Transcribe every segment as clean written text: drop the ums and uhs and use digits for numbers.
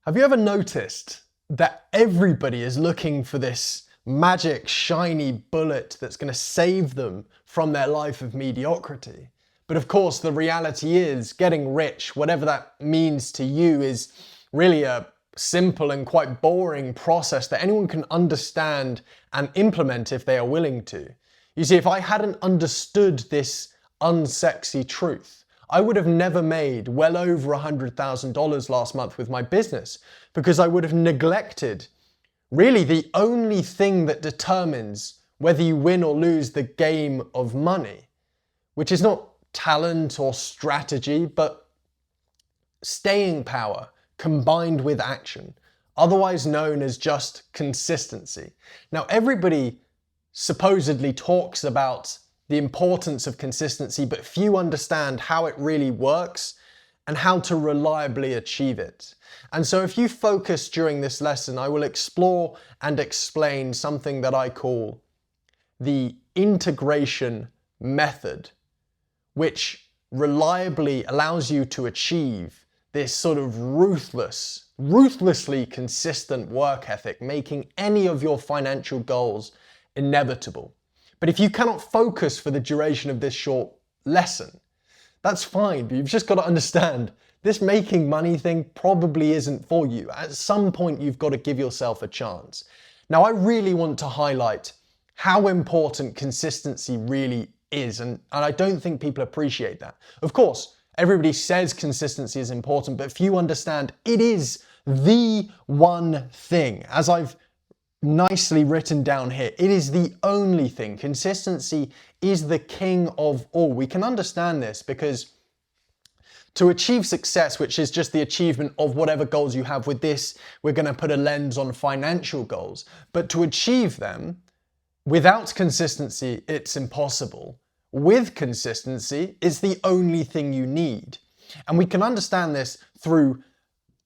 Have you ever noticed that everybody is looking for this magic, shiny bullet that's going to save them from their life of mediocrity? But of course, the reality is getting rich, whatever that means to you, is really a simple and quite boring process that anyone can understand and implement if they are willing to. You see, if I hadn't understood this unsexy truth, I would have never made well over $100,000 last month with my business, because I would have neglected really the only thing that determines whether you win or lose the game of money, which is not talent or strategy, but staying power combined with action, otherwise known as just consistency. Now, everybody supposedly talks about the importance of consistency, but few understand how it really works and how to reliably achieve it. And so if you focus during this lesson, I will explore and explain something that I call the integration method, which reliably allows you to achieve this sort of ruthlessly consistent work ethic, making any of your financial goals inevitable. But if you cannot focus for the duration of this short lesson, that's fine, but you've just got to understand this making money thing probably isn't for you. At some point, you've got to give yourself a chance. Now, I really want to highlight how important consistency really is, and I don't think people appreciate that. Of course, everybody says consistency is important, but few understand it is the one thing. As I've nicely written down here, it is the only thing. Consistency is the king of all. We can understand this because to achieve success, which is just the achievement of whatever goals you have with this, we're going to put a lens on financial goals. But to achieve them without consistency, it's impossible. With consistency, it's the only thing you need. And we can understand this through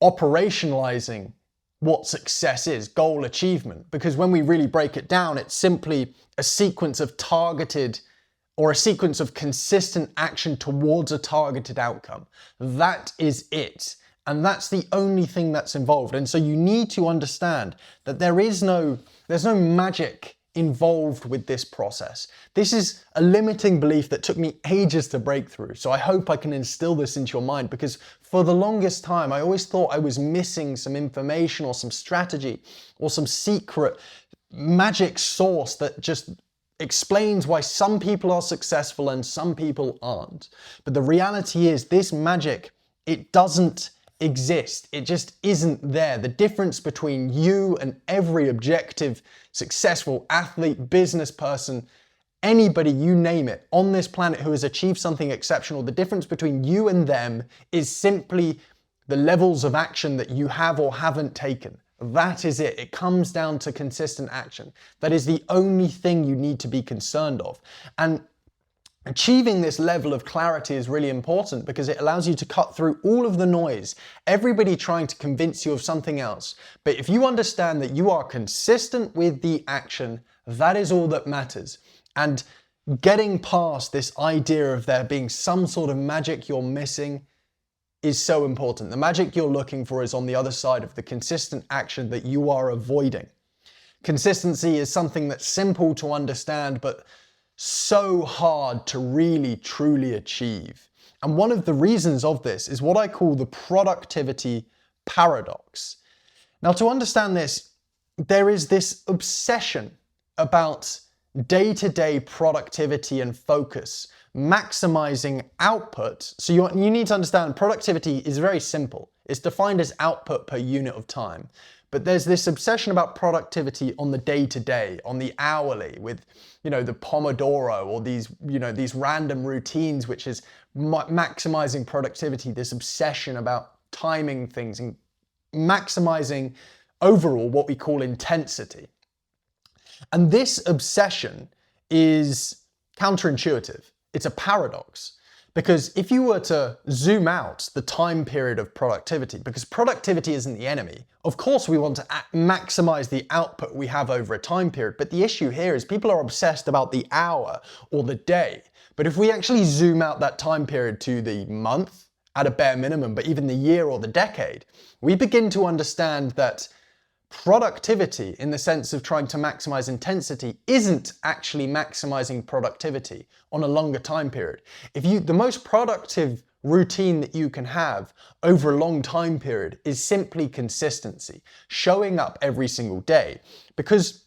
operationalizing what success is, goal achievement. Because when we really break it down, it's simply a sequence of targeted or a sequence of consistent action towards a targeted outcome. That is it. And that's the only thing that's involved. And so you need to understand that there's no magic involved with this process. This is a limiting belief that took me ages to break through. So I hope I can instill this into your mind, because for the longest time, I always thought I was missing some information or some strategy or some secret magic source that just explains why some people are successful and some people aren't. But the reality is this magic, it doesn't exist. It just isn't there. The difference between you and every objective, successful athlete, business person, anybody, you name it, on this planet who has achieved something exceptional, the difference between you and them is simply the levels of action that you have or haven't taken. That is it. It comes down to consistent action. That is the only thing you need to be concerned of. And achieving this level of clarity is really important because it allows you to cut through all of the noise, everybody trying to convince you of something else. But if you understand that you are consistent with the action, that is all that matters. And getting past this idea of there being some sort of magic you're missing is so important. The magic you're looking for is on the other side of the consistent action that you are avoiding. Consistency is something that's simple to understand, but so hard to really, truly achieve. And one of the reasons of this is what I call the productivity paradox. Now, to understand this, there is this obsession about day-to-day productivity and focus, maximizing output. So you need to understand productivity is very simple. It's defined as output per unit of time. But there's this obsession about productivity on the day-to-day, on the hourly, with, the Pomodoro or these random routines, which is maximizing productivity, this obsession about timing things and maximizing overall what we call intensity. And this obsession is counterintuitive. It's a paradox. Because if you were to zoom out the time period of productivity, because productivity isn't the enemy, of course we want to maximize the output we have over a time period, but the issue here is people are obsessed about the hour or the day. But if we actually zoom out that time period to the month at a bare minimum, but even the year or the decade, we begin to understand that productivity, in the sense of trying to maximize intensity, isn't actually maximizing productivity on a longer time period. The most productive routine that you can have over a long time period is simply consistency, showing up every single day. Because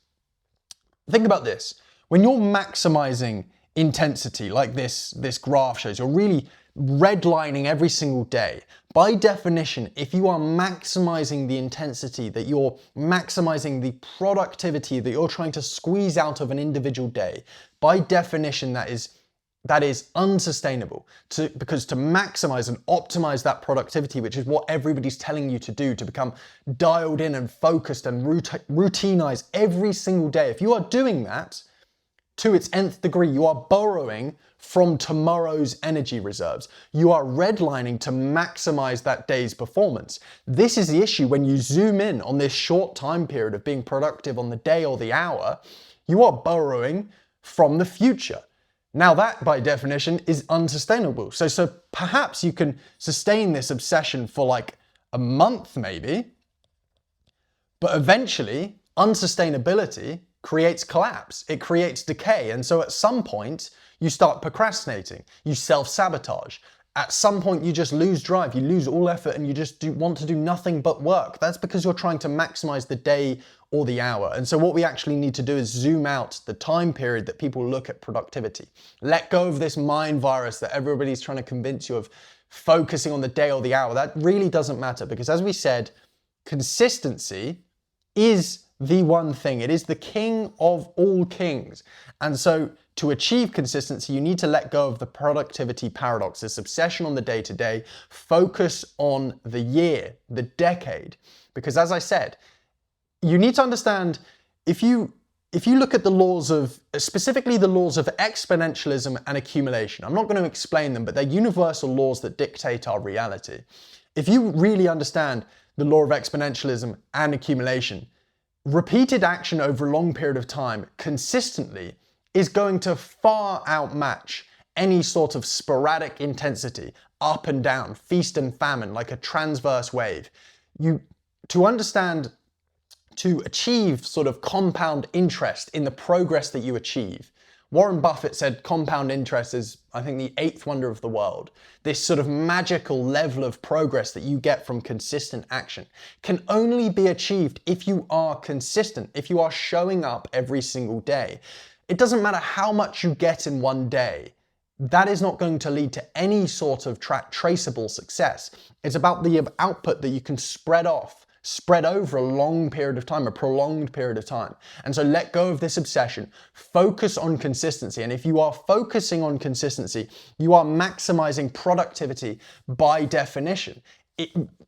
think about this, when you're maximizing intensity like this graph shows, you're really redlining every single day. By definition, if you are maximizing the intensity, that you're maximizing the productivity that you're trying to squeeze out of an individual day, by definition, that is unsustainable. Because to maximize and optimize that productivity, which is what everybody's telling you to do, to become dialed in and focused and routinize every single day, if you are doing that to its nth degree, you are borrowing from tomorrow's energy reserves. You are redlining to maximize that day's performance. This is the issue when you zoom in on this short time period of being productive on the day or the hour. You are borrowing from the future. Now that, by definition, is unsustainable. So perhaps you can sustain this obsession for like a month maybe, but eventually unsustainability creates collapse, it creates decay. And so at some point you start procrastinating, you self-sabotage. At some point you just lose drive, you lose all effort, and you just want to do nothing but work. That's because you're trying to maximize the day or the hour. And so what we actually need to do is zoom out the time period that people look at productivity. Let go of this mind virus that everybody's trying to convince you of, focusing on the day or the hour. That really doesn't matter, because as we said, consistency is the one thing. It is the king of all kings. And so to achieve consistency, you need to let go of the productivity paradox, this obsession on the day-to-day, focus on the year, the decade. Because as I said, you need to understand, if you look at the laws of, specifically the laws of exponentialism and accumulation, I'm not going to explain them, but they're universal laws that dictate our reality. If you really understand the law of exponentialism and accumulation, repeated action over a long period of time consistently is going to far outmatch any sort of sporadic intensity, up and down, feast and famine, like a transverse wave. To achieve sort of compound interest in the progress that you achieve. Warren Buffett said compound interest is, I think, the 8th wonder of the world. This sort of magical level of progress that you get from consistent action can only be achieved if you are consistent, if you are showing up every single day. It doesn't matter how much you get in one day. That is not going to lead to any sort of traceable success. It's about the output that you can spread over a long period of time, a prolonged period of time. And so let go of this obsession, focus on consistency. And if you are focusing on consistency, you are maximizing productivity by definition.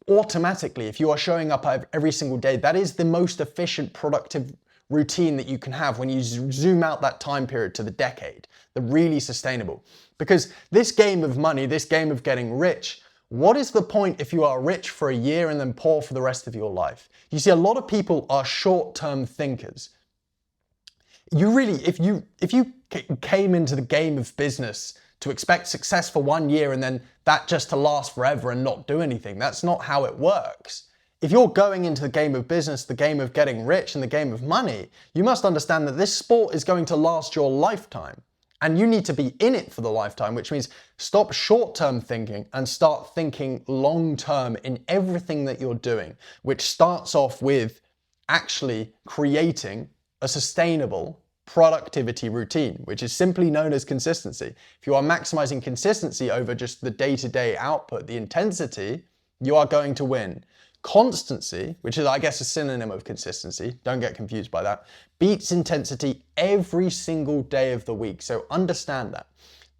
Automatically, if you are showing up every single day, that is the most efficient productive routine that you can have when you zoom out that time period to the decade, the really sustainable. Because this game of money, this game of getting rich, what is the point if you are rich for a year and then poor for the rest of your life? You see, a lot of people are short-term thinkers. If you came into the game of business to expect success for 1 year and then that just to last forever and not do anything, that's not how it works. If you're going into the game of business, the game of getting rich and the game of money, you must understand that this sport is going to last your lifetime. And you need to be in it for the lifetime, which means stop short-term thinking and start thinking long-term in everything that you're doing, which starts off with actually creating a sustainable productivity routine, which is simply known as consistency. If you are maximizing consistency over just the day-to-day output, the intensity, you are going to win. Constancy, which is, I guess, a synonym of consistency, don't get confused by that, beats intensity every single day of the week. So understand that.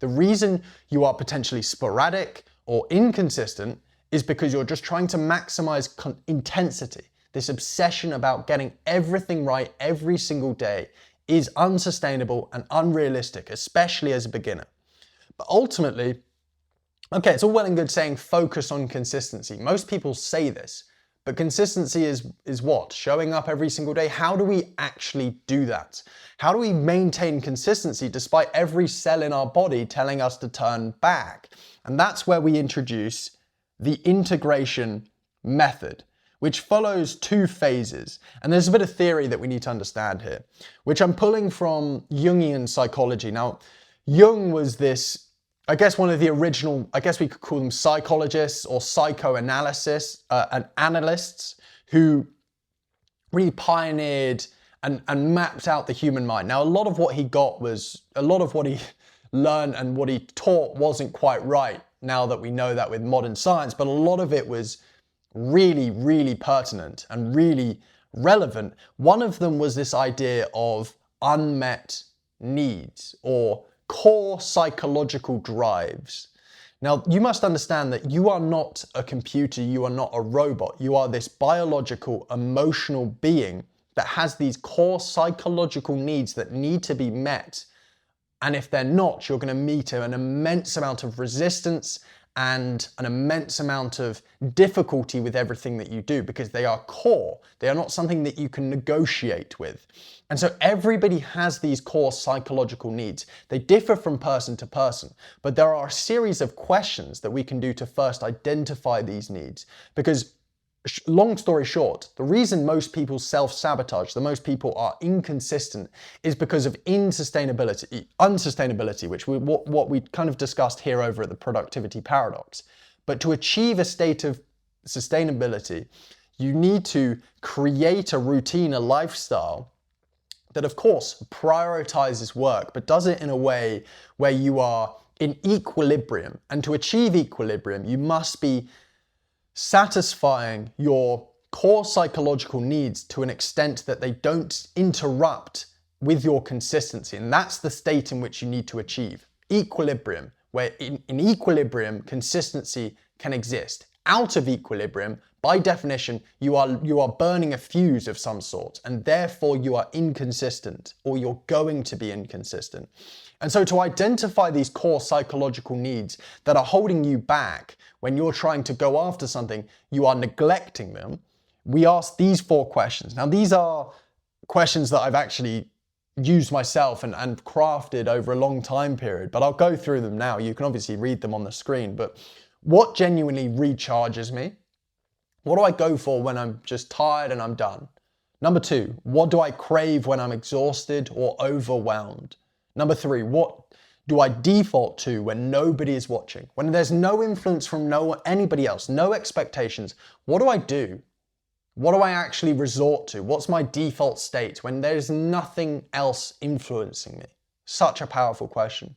The reason you are potentially sporadic or inconsistent is because you're just trying to maximize intensity. This obsession about getting everything right every single day is unsustainable and unrealistic, especially as a beginner. But ultimately, okay, it's all well and good saying focus on consistency. Most people say this, but consistency is what? Showing up every single day. How do we actually do that? How do we maintain consistency despite every cell in our body telling us to turn back? And that's where we introduce the integration method, which follows two phases. And there's a bit of theory that we need to understand here, which I'm pulling from Jungian psychology. Now, Jung was this, I guess, one of the original, I guess we could call them psychologists or psychoanalysts and analysts who really pioneered and mapped out the human mind. Now, a lot of what he learned and what he taught wasn't quite right, now that we know that with modern science, but a lot of it was really, really pertinent and really relevant. One of them was this idea of unmet needs or core psychological drives. Now, you must understand that you are not a computer, you are not a robot. You are this biological, emotional being that has these core psychological needs that need to be met. And if they're not, you're going to meet an immense amount of resistance and an immense amount of difficulty with everything that you do, because they are core. They are not something that you can negotiate with. And so everybody has these core psychological needs. They differ from person to person, but there are a series of questions that we can do to first identify these needs. Because long story short, the reason most people self-sabotage, the most people are inconsistent, is because of unsustainability, which what we kind of discussed here over at the productivity paradox. But to achieve a state of sustainability, you need to create a routine, a lifestyle that, of course, prioritizes work, but does it in a way where you are in equilibrium. And to achieve equilibrium, you must be satisfying your core psychological needs to an extent that they don't interrupt with your consistency. And that's the state in which you need to achieve equilibrium, where in equilibrium, consistency can exist. Out of equilibrium, by definition, you are burning a fuse of some sort, and therefore you are inconsistent, or you're going to be inconsistent. And so to identify these core psychological needs that are holding you back when you're trying to go after something, you are neglecting them, we ask these 4 questions. Now, these are questions that I've actually used myself and crafted over a long time period, but I'll go through them now. You can obviously read them on the screen, but what genuinely recharges me? What do I go for when I'm just tired and I'm done? Number 2, what do I crave when I'm exhausted or overwhelmed? Number 3, what do I default to when nobody is watching? When there's no influence from anybody else, no expectations, what do I do? What do I actually resort to? What's my default state when there's nothing else influencing me? Such a powerful question.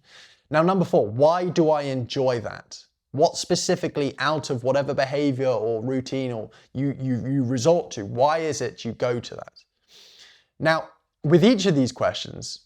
Now, number 4, why do I enjoy that? What specifically out of whatever behavior or routine or you resort to, why is it you go to that? Now, with each of these questions,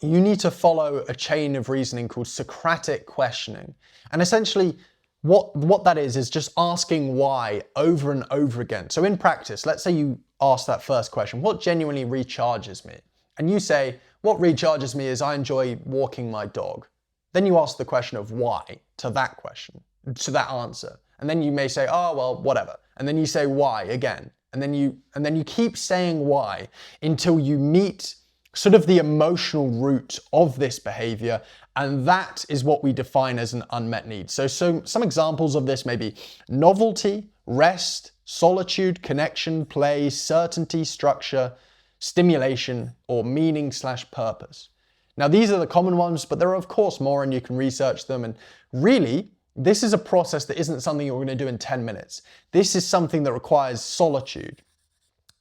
you need to follow a chain of reasoning called Socratic questioning. And essentially, what that is just asking why over and over again. So in practice, let's say you ask that first question, what genuinely recharges me? And you say, what recharges me is I enjoy walking my dog. Then you ask the question of why to that question, to that answer. And then you may say, oh, well, whatever. And then you say why again. And then you keep saying why until you meet sort of the emotional root of this behavior. And that is what we define as an unmet need. So some examples of this may be novelty, rest, solitude, connection, play, certainty, structure, stimulation, or meaning/purpose. Now, these are the common ones, but there are, of course, more, and you can research them. And really, this is a process that isn't something you're going to do in 10 minutes. This is something that requires solitude.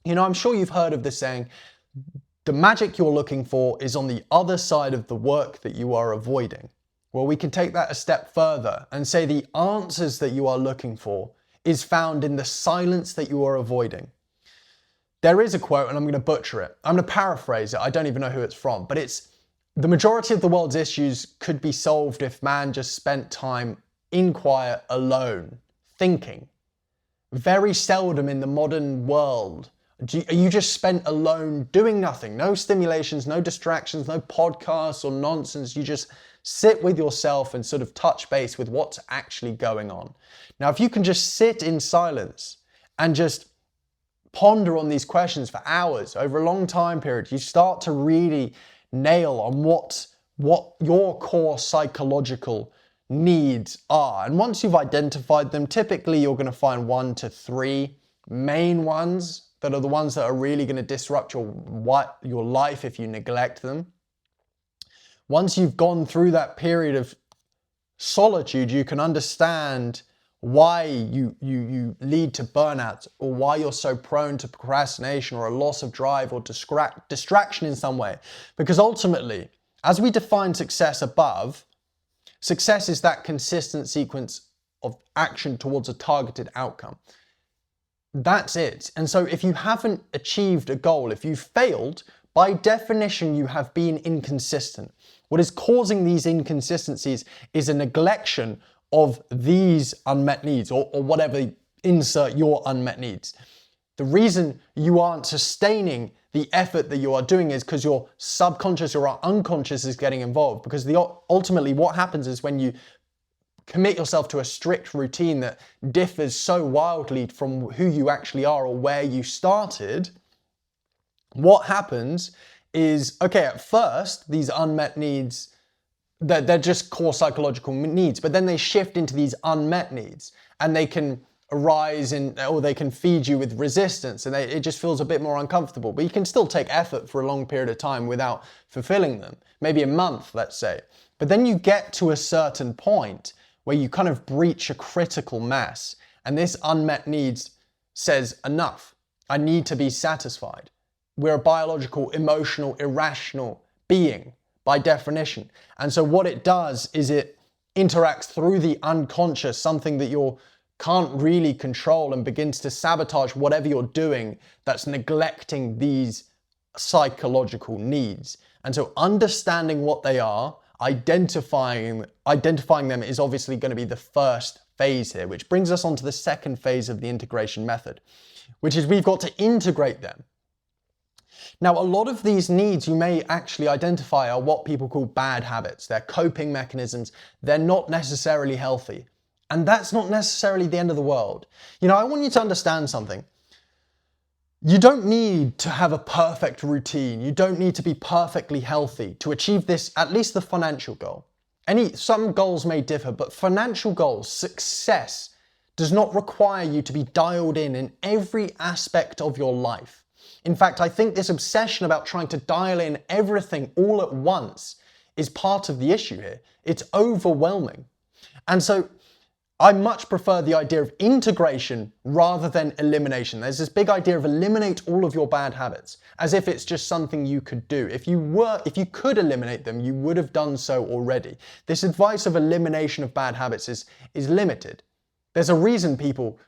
You know, I'm sure you've heard of this saying, the magic you're looking for is on the other side of the work that you are avoiding. Well, we can take that a step further and say the answers that you are looking for is found in the silence that you are avoiding. There is a quote, and I'm going to butcher it. I'm going to paraphrase it. I don't even know who it's from, but it's, the majority of the world's issues could be solved if man just spent time in quiet, alone, thinking. Very seldom in the modern world are you just spent alone doing nothing. No stimulations, no distractions, no podcasts or nonsense. You just sit with yourself and sort of touch base with what's actually going on. Now, if you can just sit in silence and just ponder on these questions for hours over a long time period, you start to really nail on what your core psychological needs are. And once you've identified them, typically you're going to find 1 to 3 main ones that are the ones that are really going to disrupt your life if you neglect them. Once you've gone through that period of solitude, you can understand why you lead to burnout, or why you're so prone to procrastination or a loss of drive or distraction in some way. Because ultimately, as we define success above, success is that consistent sequence of action towards a targeted outcome. That's it. And so if you haven't achieved a goal, if you've failed, by definition, you have been inconsistent. What is causing these inconsistencies is a neglection of these unmet needs, or whatever, insert your unmet needs. The reason you aren't sustaining the effort that you are doing is because your subconscious or unconscious is getting involved. Because ultimately what happens is when you commit yourself to a strict routine that differs so wildly from who you actually are or where you started, what happens is, okay, at first, these unmet needs, they're just core psychological needs, but then they shift into these unmet needs, and they can arise or they can feed you with resistance, and it just feels a bit more uncomfortable. But you can still take effort for a long period of time without fulfilling them, maybe a month, let's say. But then you get to a certain point where you kind of breach a critical mass, and this unmet needs says, enough, I need to be satisfied. We're a biological, emotional, irrational being by definition. And so what it does is it interacts through the unconscious, something that you can't really control, and begins to sabotage whatever you're doing that's neglecting these psychological needs. And so understanding what they are, identifying them is obviously going to be the first phase here, which brings us on to the second phase of the integration method, which is we've got to integrate them. Now, a lot of these needs you may actually identify are what people call bad habits. They're coping mechanisms. They're not necessarily healthy. And that's not necessarily the end of the world. You know, I want you to understand something. You don't need to have a perfect routine. You don't need to be perfectly healthy to achieve this, at least the financial goal. Some goals may differ, but financial goals, success, does not require you to be dialed in every aspect of your life. In fact, I think this obsession about trying to dial in everything all at once is part of the issue here. It's overwhelming. And so I much prefer the idea of integration rather than elimination. There's this big idea of eliminate all of your bad habits, as if it's just something you could do. If you could eliminate them, you would have done so already. This advice of elimination of bad habits is limited. There's a reason people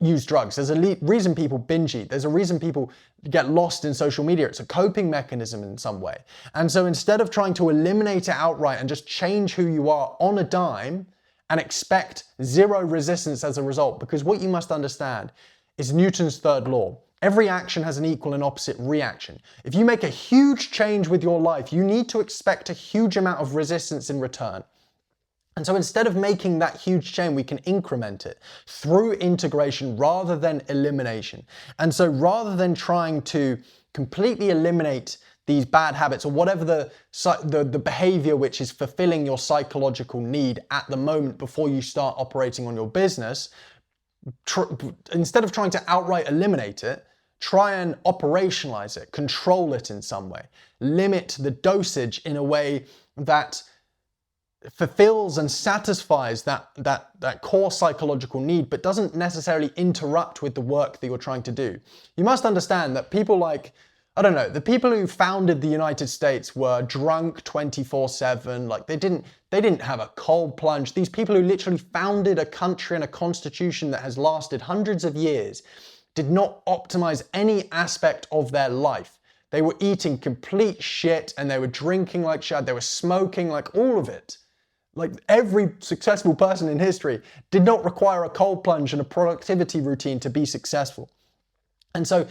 use drugs. There's a reason people binge eat. There's a reason people get lost in social media. It's a coping mechanism in some way. And so instead of trying to eliminate it outright and just change who you are on a dime and expect zero resistance as a result, because what you must understand is Newton's third law. Every action has an equal and opposite reaction. If you make a huge change with your life, you need to expect a huge amount of resistance in return. And so instead of making that huge change, we can increment it through integration rather than elimination. And so rather than trying to completely eliminate these bad habits or whatever the behavior which is fulfilling your psychological need at the moment before you start operating on your business, instead of trying to outright eliminate it, try and operationalize it, control it in some way, limit the dosage in a way that fulfills and satisfies that core psychological need, but doesn't necessarily interrupt with the work that you're trying to do. You must understand that people like, I don't know, the people who founded the United States were drunk 24/7, like they didn't have a cold plunge. These people who literally founded a country and a constitution that has lasted hundreds of years did not optimize any aspect of their life. They were eating complete shit and they were drinking like shit, they were smoking, like all of it. Like every successful person in history did not require a cold plunge and a productivity routine to be successful. And so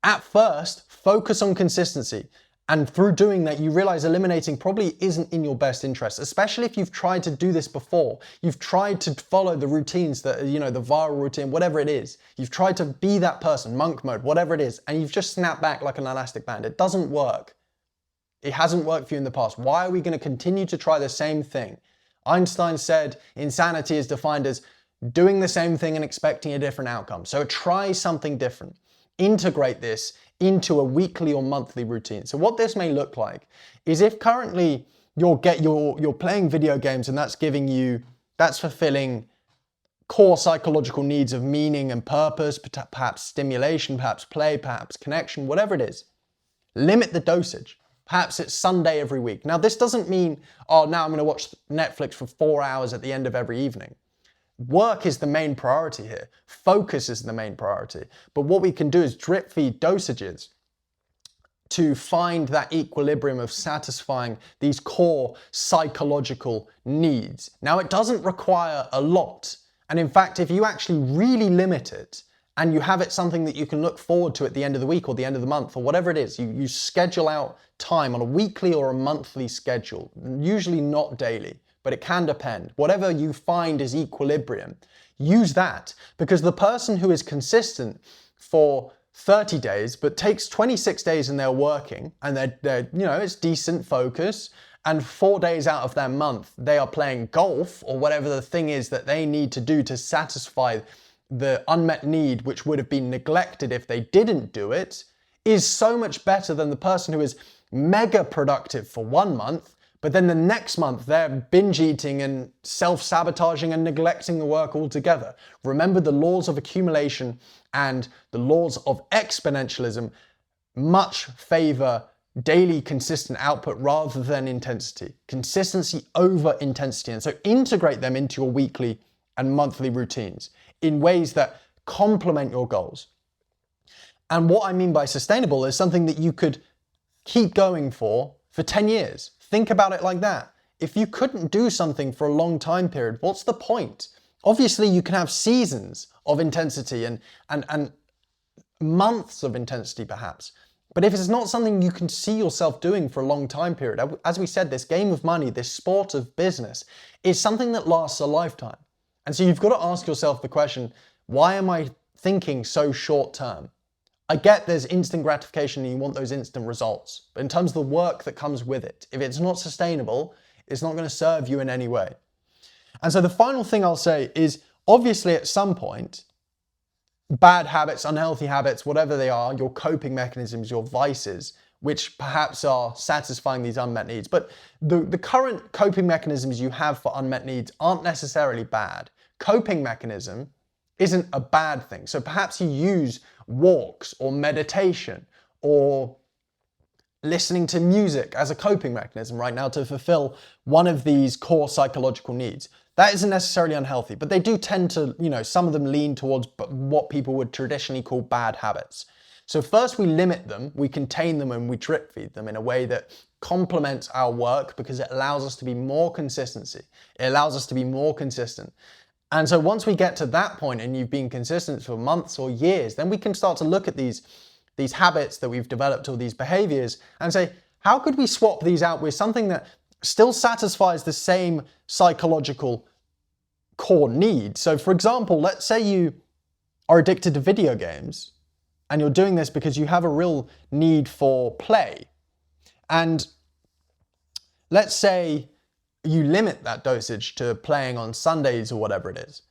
at first, focus on consistency. And through doing that, you realize eliminating probably isn't in your best interest, especially if you've tried to do this before. You've tried to follow the routines that, the viral routine, whatever it is. You've tried to be that person, monk mode, whatever it is, and you've just snapped back like an elastic band. It doesn't work. It hasn't worked for you in the past. Why are we going to continue to try the same thing? Einstein said insanity is defined as doing the same thing and expecting a different outcome. So try something different. Integrate this into a weekly or monthly routine. So what this may look like is if currently you're playing video games and that's fulfilling core psychological needs of meaning and purpose, perhaps stimulation, perhaps play, perhaps connection, whatever it is, limit the dosage. Perhaps it's Sunday every week. Now, this doesn't mean, oh, now I'm going to watch Netflix for 4 hours at the end of every evening. Work is the main priority here. Focus is the main priority. But what we can do is drip feed dosages to find that equilibrium of satisfying these core psychological needs. Now, it doesn't require a lot. And in fact, if you actually really limit it and you have it something that you can look forward to at the end of the week or the end of the month or whatever it is, you schedule out time on a weekly or a monthly schedule, usually not daily, but it can depend. Whatever you find is equilibrium, use that, because the person who is consistent for 30 days but takes 26 days and they're working and they're it's decent focus, and 4 days out of their month they are playing golf or whatever the thing is that they need to do to satisfy the unmet need which would have been neglected if they didn't do it, is so much better than the person who is mega productive for 1 month, but then the next month they're binge eating and self-sabotaging and neglecting the work altogether. Remember, the laws of accumulation and the laws of exponentialism much favor daily consistent output rather than intensity. Consistency over intensity. And so integrate them into your weekly and monthly routines in ways that complement your goals. And what I mean by sustainable is something that you could keep going for 10 years. Think about it like that. If you couldn't do something for a long time period, what's the point? Obviously, you can have seasons of intensity and months of intensity perhaps. But if it's not something you can see yourself doing for a long time period, as we said, this game of money, this sport of business, is something that lasts a lifetime. And so you've got to ask yourself the question, why am I thinking so short term? I get there's instant gratification and you want those instant results, but in terms of the work that comes with it, if it's not sustainable, it's not going to serve you in any way. And so the final thing I'll say is, obviously at some point, bad habits, unhealthy habits, whatever they are, your coping mechanisms, your vices, which perhaps are satisfying these unmet needs. But the current coping mechanisms you have for unmet needs aren't necessarily bad. Coping mechanism isn't a bad thing. So perhaps you use walks or meditation or listening to music as a coping mechanism right now to fulfill one of these core psychological needs. That isn't necessarily unhealthy, but they do tend to, some of them lean towards what people would traditionally call bad habits. So first we limit them, we contain them, and we drip feed them in a way that complements our work because it allows us to be more consistency. It allows us to be more consistent. And so once we get to that point and you've been consistent for months or years, then we can start to look at these habits that we've developed or these behaviors and say, how could we swap these out with something that still satisfies the same psychological core need? So for example, let's say you are addicted to video games and you're doing this because you have a real need for play. And let's say you limit that dosage to playing on Sundays or whatever it is.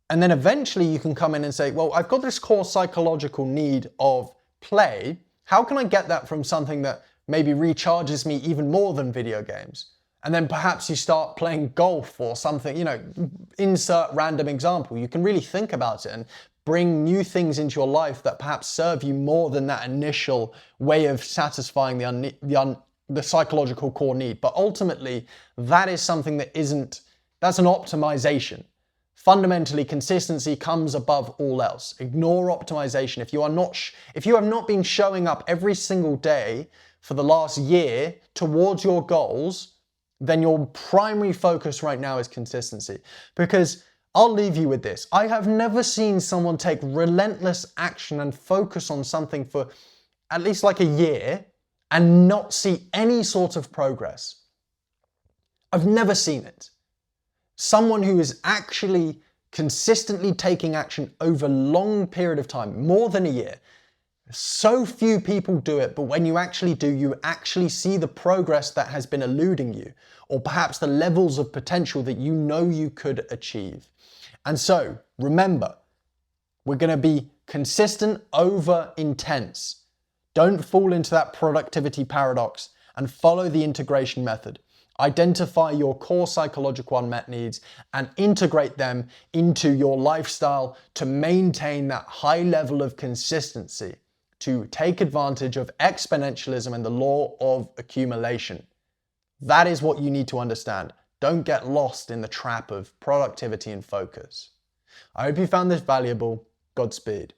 And then eventually you can come in and say, well, I've got this core psychological need of play. How can I get that from something that maybe recharges me even more than video games? And then perhaps you start playing golf or something, insert random example. You can really think about it and bring new things into your life that perhaps serve you more than that initial way of satisfying the psychological core need. But ultimately, that is something that's an optimization. Fundamentally, consistency comes above all else. Ignore optimization. If you have not been showing up every single day for the last year towards your goals, then your primary focus right now is consistency. Because I'll leave you with this. I have never seen someone take relentless action and focus on something for at least like a year and not see any sort of progress. I've never seen it. Someone who is actually consistently taking action over a long period of time, more than a year, So few people do it, but when you actually do, you actually see the progress that has been eluding you, or perhaps the levels of potential that you know you could achieve. And so, remember, we're going to be consistent over intense. Don't fall into that productivity paradox and follow the integration method. Identify your core psychological unmet needs and integrate them into your lifestyle to maintain that high level of consistency, to take advantage of exponentialism and the law of accumulation. That is what you need to understand. Don't get lost in the trap of productivity and focus. I hope you found this valuable. Godspeed.